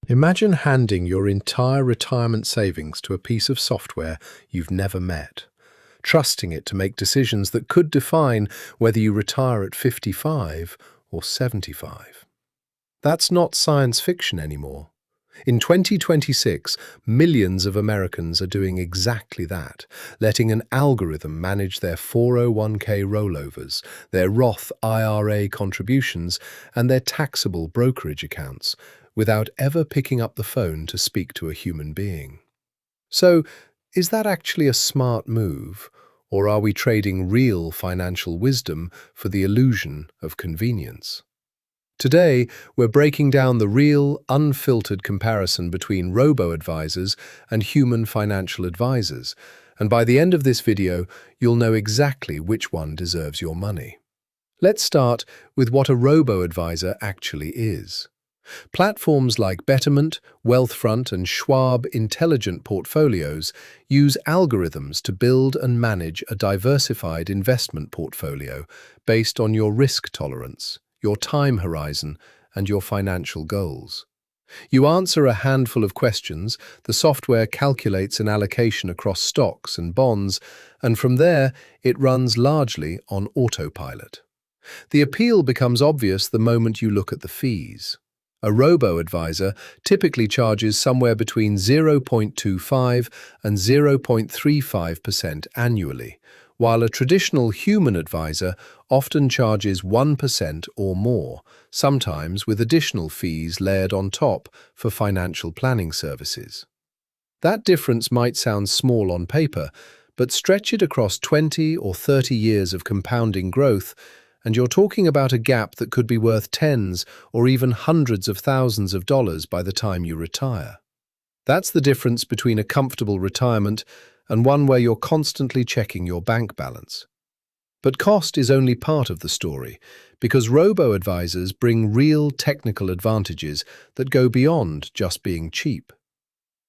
Imagine handing your entire retirement savings to a piece of software you've never met, trusting it to make decisions that could define whether you retire at 55 or 75. That's not science fiction anymore. In 2026, millions of Americans are doing exactly that, letting an algorithm manage their 401k rollovers, their Roth IRA contributions, and their taxable brokerage accounts, without ever picking up the phone to speak to a human being. So, is that actually a smart move, or are we trading real financial wisdom for the illusion of convenience? Today, we're breaking down the real, unfiltered comparison between robo-advisors and human financial advisors, and by the end of this video, you'll know exactly which one deserves your money. Let's start with what a robo-advisor actually is. Platforms like Betterment, Wealthfront, and Schwab Intelligent Portfolios use algorithms to build and manage a diversified investment portfolio based on your risk tolerance, your time horizon, and your financial goals. You answer a handful of questions, the software calculates an allocation across stocks and bonds, and from there, it runs largely on autopilot. The appeal becomes obvious the moment you look at the fees. A robo-advisor typically charges somewhere between 0.25 and 0.35% annually, while a traditional human advisor often charges 1% or more, sometimes with additional fees layered on top for financial planning services. That difference might sound small on paper, but stretch it across 20 or 30 years of compounding growth, and you're talking about a gap that could be worth tens or even hundreds of thousands of dollars by the time you retire. That's the difference between a comfortable retirement and one where you're constantly checking your bank balance. But cost is only part of the story, because robo-advisors bring real technical advantages that go beyond just being cheap.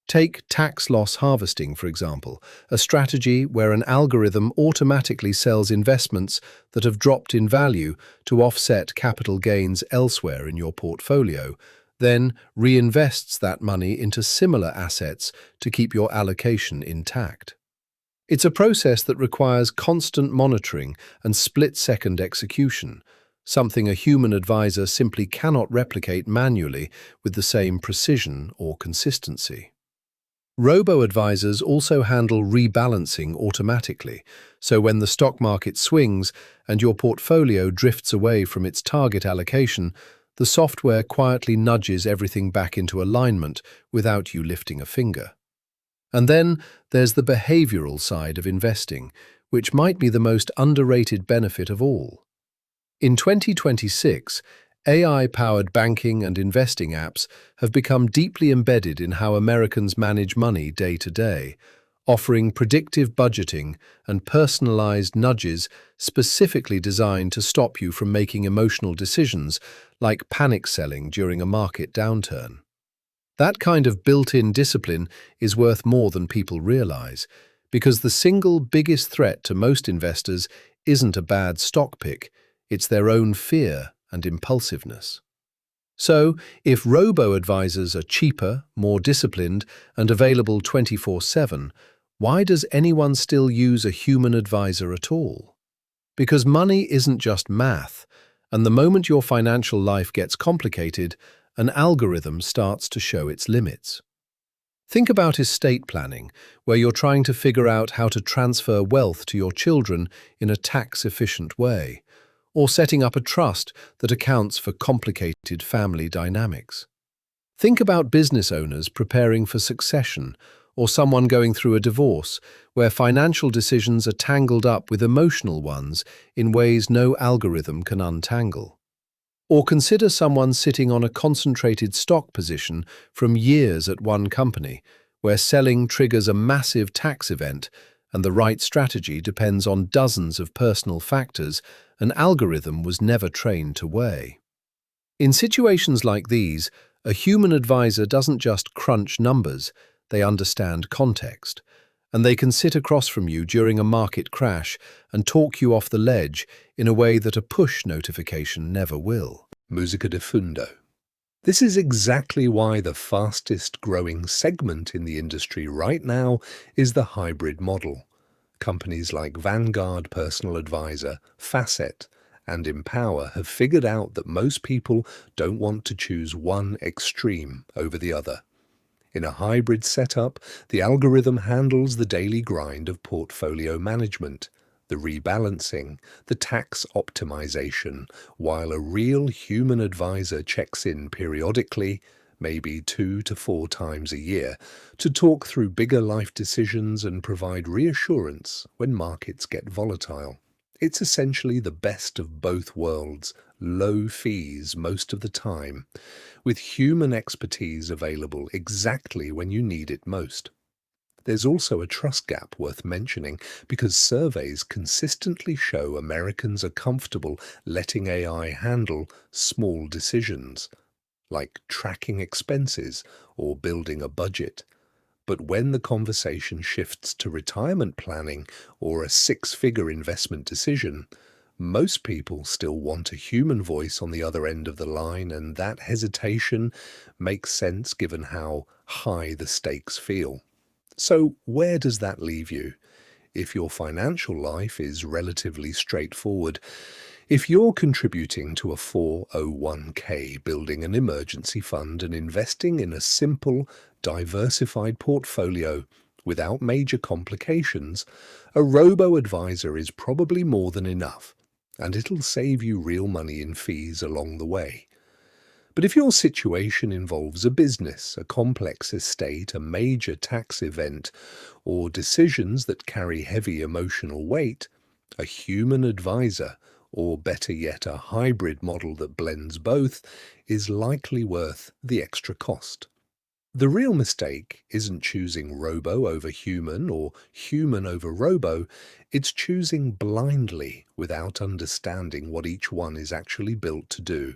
Take tax loss harvesting, for example, a strategy where an algorithm automatically sells investments that have dropped in value to offset capital gains elsewhere in your portfolio, then reinvests that money into similar assets to keep your allocation intact. It's a process that requires constant monitoring and split-second execution, something a human advisor simply cannot replicate manually with the same precision or consistency. Robo-advisors also handle rebalancing automatically, so when the stock market swings and your portfolio drifts away from its target allocation, the software quietly nudges everything back into alignment without you lifting a finger. And then there's the behavioral side of investing, which might be the most underrated benefit of all. In 2026, AI-powered banking and investing apps have become deeply embedded in how Americans manage money day to day, offering predictive budgeting and personalized nudges specifically designed to stop you from making emotional decisions like panic selling during a market downturn. That kind of built-in discipline is worth more than people realize, because the single biggest threat to most investors isn't a bad stock pick, it's their own fear and impulsiveness. So, if robo-advisors are cheaper, more disciplined, and available 24/7, why does anyone still use a human advisor at all? Because money isn't just math, and the moment your financial life gets complicated, an algorithm starts to show its limits. Think about estate planning, where you're trying to figure out how to transfer wealth to your children in a tax-efficient way, or setting up a trust that accounts for complicated family dynamics. Think about business owners preparing for succession, or someone going through a divorce, where financial decisions are tangled up with emotional ones in ways no algorithm can untangle. Or consider someone sitting on a concentrated stock position from years at one company, where selling triggers a massive tax event and the right strategy depends on dozens of personal factors an algorithm was never trained to weigh. In situations like these, a human advisor doesn't just crunch numbers, they understand context, and they can sit across from you during a market crash and talk you off the ledge in a way that a push notification never will. Musica de fundo. This is exactly why the fastest growing segment in the industry right now is the hybrid model. Companies like Vanguard Personal Advisor, Facet, and Empower have figured out that most people don't want to choose one extreme over the other. In a hybrid setup, the algorithm handles the daily grind of portfolio management, the rebalancing, the tax optimization, while a real human advisor checks in periodically, maybe 2 to 4 times a year, to talk through bigger life decisions and provide reassurance when markets get volatile. It's essentially the best of both worlds, low fees most of the time, with human expertise available exactly when you need it most. There's also a trust gap worth mentioning because surveys consistently show Americans are comfortable letting AI handle small decisions, like tracking expenses or building a budget. But when the conversation shifts to retirement planning or a six-figure investment decision, most people still want a human voice on the other end of the line, and that hesitation makes sense given how high the stakes feel. So, where does that leave you? If your financial life is relatively straightforward, if you're contributing to a 401k, building an emergency fund, and investing in a simple, diversified portfolio without major complications, a robo-advisor is probably more than enough, and it'll save you real money in fees along the way. But if your situation involves a business, a complex estate, a major tax event, or decisions that carry heavy emotional weight, a human advisor, or better yet, a hybrid model that blends both, is likely worth the extra cost. The real mistake isn't choosing robo over human or human over robo, it's choosing blindly without understanding what each one is actually built to do.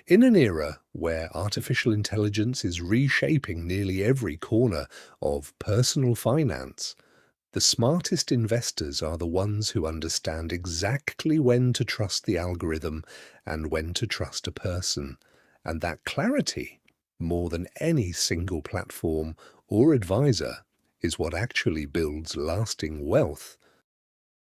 In an era where artificial intelligence is reshaping nearly every corner of personal finance, the smartest investors are the ones who understand exactly when to trust the algorithm and when to trust a person. And that clarity, more than any single platform or advisor, is what actually builds lasting wealth